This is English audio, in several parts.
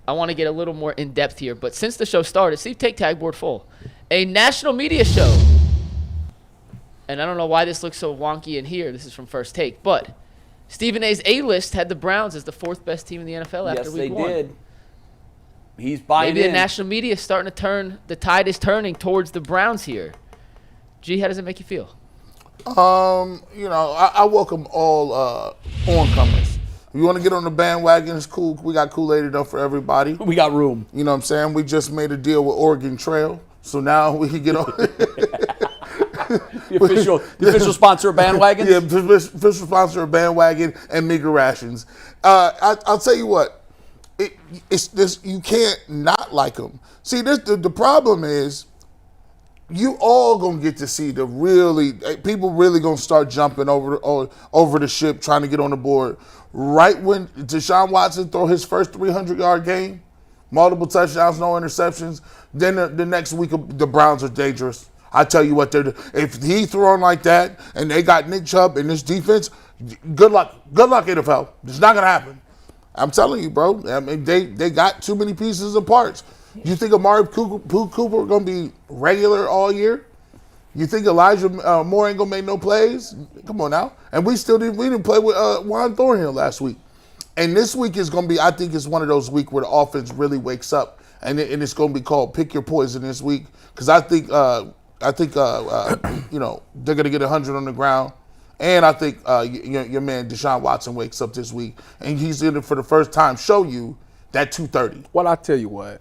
I want to get a little more in depth here. But since the show started, Steve, take tag board full. A national media show. And I don't know why this looks so wonky in here. This is from First Take. But Stephen A's A-list had the Browns as the 4th best team in the NFL after week 1. Yes, they did. He's buying Maybe in. the national media is starting to turn. The tide is turning towards the Browns here. G, how does it make you feel? I welcome all oncomers. If you want to get on the bandwagon, it's cool. We got Kool-Aid enough for everybody. We got room. You know what I'm saying? We just made a deal with Oregon Trail, so now we can get on. The official sponsor of Bandwagon? Yeah, official sponsor of Bandwagon and Meager Rations. I'll tell you what. It's this. You can't not like them. See, the problem is, you all gonna get to see people really gonna start jumping over the ship trying to get on the board right when Deshaun Watson throw his first 300-yard game, multiple touchdowns, no interceptions. Then the next week the Browns are dangerous. I tell you what, if he throwing like that and they got Nick Chubb in this defense, good luck NFL. It's not gonna happen. I'm telling you, bro. I mean, they got too many pieces and parts. You think Amari Cooper going to be regular all year? You think Elijah Moore ain't going to make no plays? Come on now. And we didn't play with Juan Thornhill last week. And this week is going to be, I think it's one of those weeks where the offense really wakes up. And it's going to be called pick your poison this week. Because I think they're going to get 100 on the ground. And I think your man Deshaun Watson wakes up this week, and he's in it for the first time. Show you that 230. Well, I tell you what,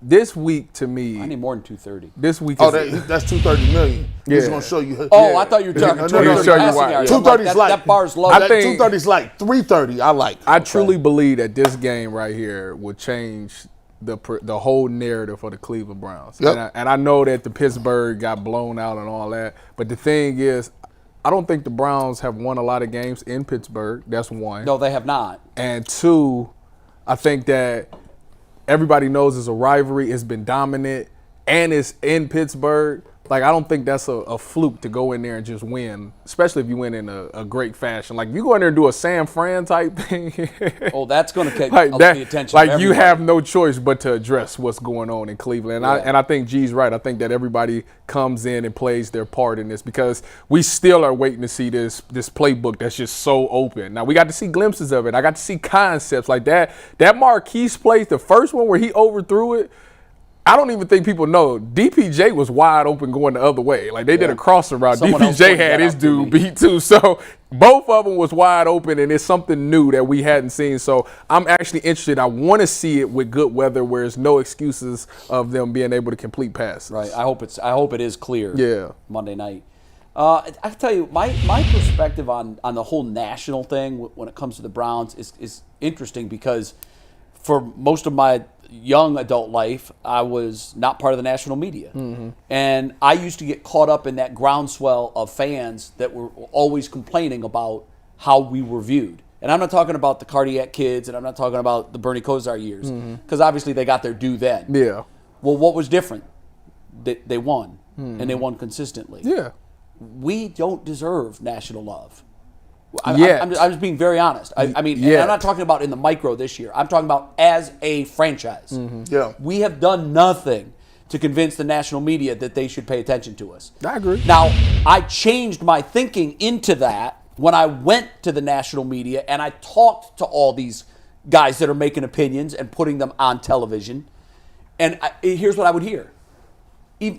this week to me, I need more than 230. This week, that's 230 million. Yeah. He's gonna show you. Oh, I thought you were talking 230 passing yards. 230 is light. That bar's low. I think 230 is light. 330, I like. I truly believe that this game right here will change the whole narrative for the Cleveland Browns. Yep. And I know that the Pittsburgh got blown out and all that, but the thing is, I don't think the Browns have won a lot of games in Pittsburgh. That's one. No, they have not. And two, I think that everybody knows it's a rivalry. It's been dominant, and it's in Pittsburgh. Like, I don't think that's a fluke to go in there and just win, especially if you win in a great fashion. Like, if you go in there and do a San Fran type thing. Oh, that's going to catch the attention Like, of you everybody. have no choice but to address what's going on in Cleveland. And I think G's right. I think that everybody comes in and plays their part in this because we still are waiting to see this playbook that's just so open. Now, we got to see glimpses of it. I got to see concepts like that. That Marquise play, the first one where he overthrew it, I don't even think people know. DPJ was wide open going the other way. Like, they did a crossing route. DPJ had his dude beat too. So both of them was wide open, and it's something new that we hadn't seen. So I'm actually interested. I want to see it with good weather where there's no excuses of them being able to complete passes. Right. I hope it is clear. Yeah. Monday night. I can tell you, my perspective on the whole national thing when it comes to the Browns is interesting because for most of my young adult life, I was not part of the national media. Mm-hmm. And I used to get caught up in that groundswell of fans that were always complaining about how we were viewed. And I'm not talking about the Cardiac Kids, and I'm not talking about the Bernie Kosar years, because obviously they got their due then. Yeah. Well, what was different? They won, and they won consistently. Yeah. We don't deserve national love. I'm just being very honest. I mean, and I'm not talking about in the micro this year. I'm talking about as a franchise. Mm-hmm. Yeah. We have done nothing to convince the national media that they should pay attention to us. I agree. Now, I changed my thinking into that when I went to the national media and I talked to all these guys that are making opinions and putting them on television. And here's what I would hear.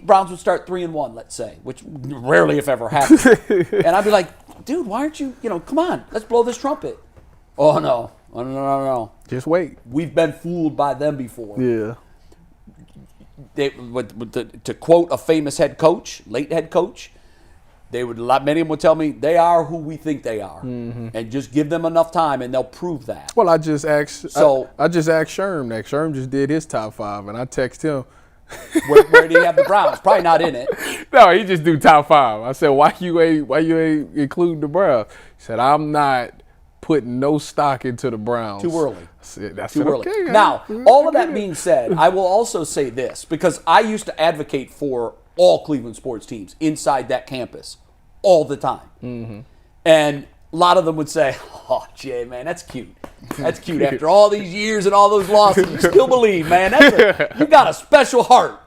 Browns would start 3-1, let's say, which rarely if ever happens. And I'd be like, dude, why aren't you, come on, let's blow this trumpet. Oh, no. Just wait. We've been fooled by them before. Yeah. To quote a famous late head coach, many of them would tell me they are who we think they are. Mm-hmm. And just give them enough time and they'll prove that. Well, I just asked Sherm that. Sherm just did his top 5, and I text him. Where do you have the Browns? Probably not in it. No, he just do top 5. I said, why you ain't including the Browns? He said, I'm not putting no stock into the Browns. Too early. I said, Too early. Okay, now, all of that being said, I will also say this, because I used to advocate for all Cleveland sports teams inside that campus all the time. Mm-hmm. And a lot of them would say, "Oh, Jay, man, that's cute. That's cute. After all these years and all those losses, you still believe, man. You got a special heart."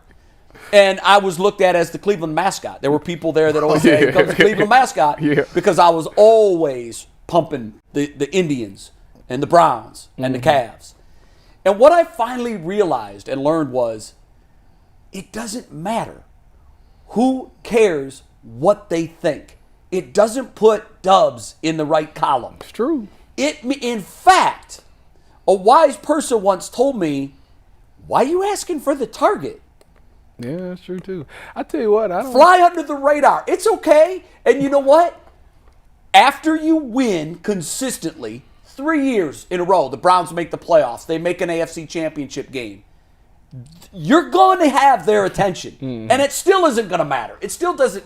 And I was looked at as the Cleveland mascot. There were people there that always said, "Here comes the Cleveland mascot," because I was always pumping the Indians and the Browns and the Cavs. And what I finally realized and learned was, it doesn't matter. Who cares what they think? It doesn't put Dubs in the right column. It's true. In fact, a wise person once told me, "Why are you asking for the target? Yeah, that's true too." I tell you what, I don't Fly under the radar. It's okay." And you know what? After you win consistently 3 years in a row, the Browns make the playoffs, they make an AFC championship game, you're going to have their attention. And it still isn't going to matter. It still doesn't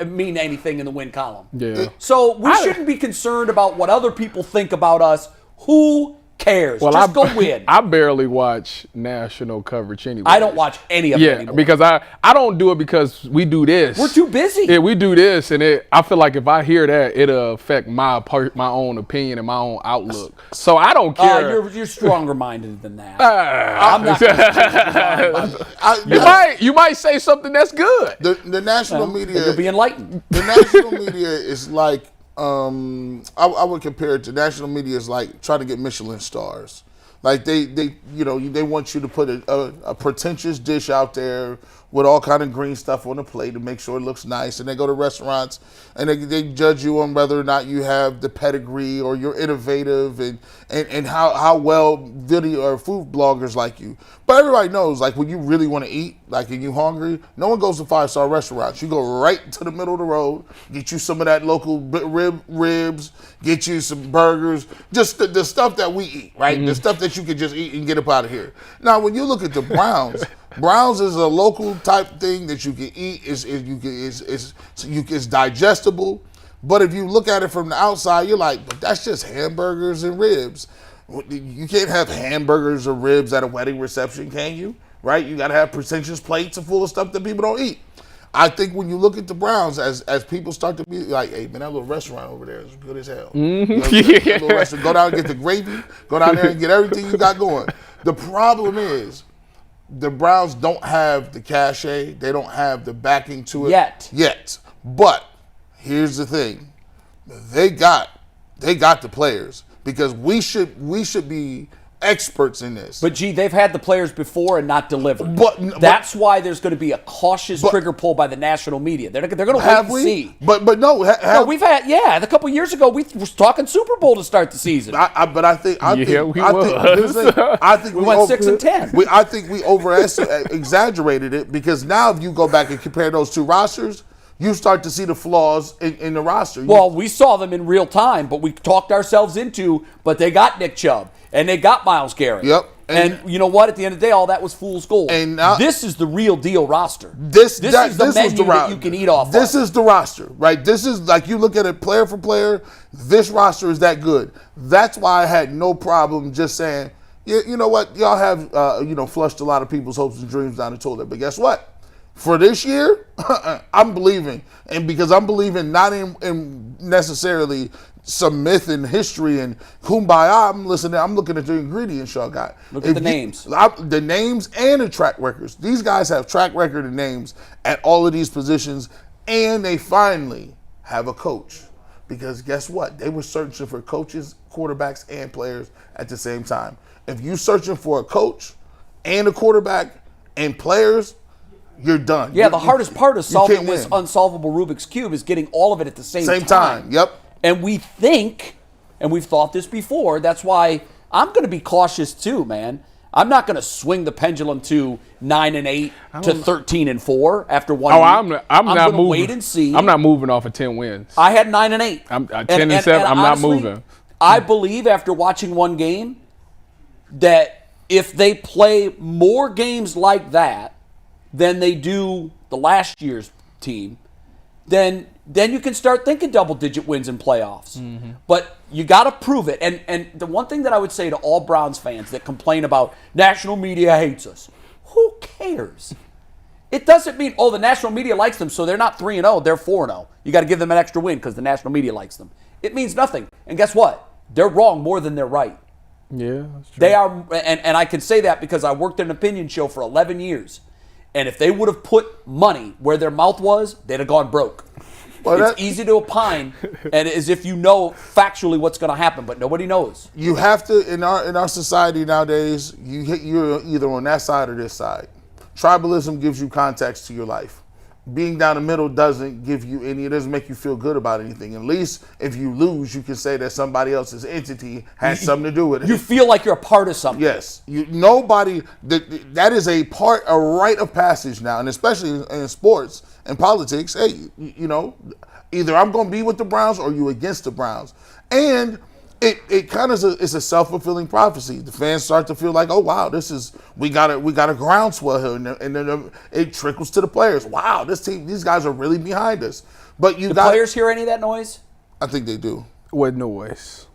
mean anything in the win column. Yeah. So we shouldn't be concerned about what other people think about us. Who cares? Well, Just go win. I barely watch national coverage anyway. I don't watch any of it anymore. Because I don't do it because we do this. We're too busy. Yeah, we do this, and I feel like if I hear that, it'll affect my own opinion and my own outlook. So I don't care. You're stronger minded than that. I'm not gonna you might say something that's good. The national media. You'll be enlightened. The national media is like, I would compare it to national media is like trying to get Michelin stars. Like they want you to put a pretentious dish out there with all kind of green stuff on the plate to make sure it looks nice. And they go to restaurants and they judge you on whether or not you have the pedigree or you're innovative and how well video or food bloggers like you. But everybody knows, like, when you really want to eat, like, and you hungry, no one goes to 5-star restaurants. You go right to the middle of the road, get you some of that local ribs, get you some burgers, just the stuff that we eat, right? The stuff that you can just eat and get up out of here. Now, when you look at the Browns, Browns is a local type thing that you can eat. It's digestible. But if you look at it from the outside, you're like, but that's just hamburgers and ribs. You can't have hamburgers or ribs at a wedding reception, can you? Right? You got to have pretentious plates full of stuff that people don't eat. I think when you look at the Browns, as people start to be like, "Hey, man, that little restaurant over there is good as hell." That little restaurant, go down and get the gravy. Go down there and get everything you got going. The problem is, the Browns don't have the cachet. They don't have the backing to it yet. But here's the thing: they got the players, because we should be experts in this. But gee, they've had the players before and not delivered. That's why there's going to be a cautious trigger pull by the national media. They're going to wait and see. But we've had a couple years ago we were talking Super Bowl to start the season. I think we went 6-10. I think we exaggerated it, because now if you go back and compare those two rosters, you start to see the flaws in the roster. Well, we saw them in real time, but we talked ourselves into, but they got Nick Chubb, and they got Myles Garrett. Yep. And you know what? At the end of the day, all that was fool's gold. And now, this is the real deal roster. This is the menu that you can eat off This is the roster, right? This is, like, you look at it player for player, this roster is that good. That's why I had no problem just saying, you know what? Y'all have, flushed a lot of people's hopes and dreams down the toilet. But guess what? For this year, I'm believing. And because I'm believing not in necessarily some myth and history and kumbaya, I'm looking at the ingredients y'all got. Look at the names. The names and the track records. These guys have track record and names at all of these positions, and they finally have a coach. Because guess what? They were searching for coaches, quarterbacks, and players at the same time. If you're searching for a coach and a quarterback and players, you're done. Yeah, the hardest part of solving this unsolvable Rubik's Cube is getting all of it at the same time. Yep. And we think, and we've thought this before, that's why I'm going to be cautious too, man. I'm not going to swing the pendulum to 9-8 to 13-4 after one week. I'm not going to moving. wait and see. I'm not moving off of 10 wins. I had 9-8. I'm 10-7. I'm not moving. I believe after watching one game that if they play more games like that than they do the last year's team, then you can start thinking double-digit wins in playoffs. Mm-hmm. But you got to prove it. And the one thing that I would say to all Browns fans that complain about national media hates us, who cares? It doesn't mean, the national media likes them, so they're not 3-0, they're 4-0. You got to give them an extra win because the national media likes them. it means nothing. And guess what? They're wrong more than they're right. Yeah, that's true. They are, and I can say that because I worked in an opinion show for 11 years. And if they would have put money where their mouth was, they'd have gone broke. Well, it's easy to opine, and as if you know factually what's going to happen, but nobody knows. You have to, in our society nowadays, you're either on that side or this side. Tribalism gives you context to your life. Being down the middle doesn't give you any, it doesn't make you feel good about anything. At least if you lose, you can say that somebody else's entity has something to do with it. You feel like you're a part of something. Yes. Nobody, that is a rite of passage now, and especially in sports and politics. Hey, either I'm going to be with the Browns or you against the Browns. And it kind of is a self-fulfilling prophecy. The fans start to feel like, oh wow, we got a groundswell here, and then it trickles to the players. Wow, these guys are really behind us. But the players hear any of that noise? I think they do. What noise?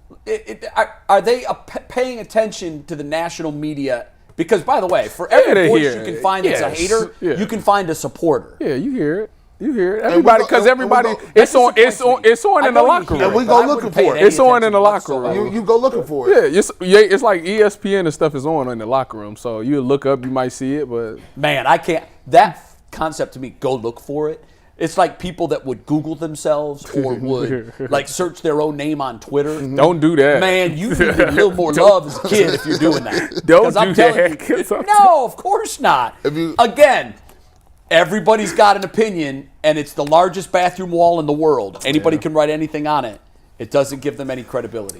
Are they paying attention to the national media? Because by the way, for every voice you can find that's a hater, you can find a supporter. Yeah, you hear it. You hear it. Everybody, because everybody, it's on in the locker room. And we go looking for it. It's on in the locker room. You go looking for it. Yeah, it's like ESPN and stuff is on in the locker room. So you look up, you might see it, but man, I can't. That concept to me, go look for it. It's like people that would Google themselves or would like search their own name on Twitter. Don't do that. Man, you need a little more love as a kid if you're doing that. Don't do that. No, of course not. Again, everybody's got an opinion, and it's the largest bathroom wall in the world. Anybody can write anything on it. It doesn't give them any credibility.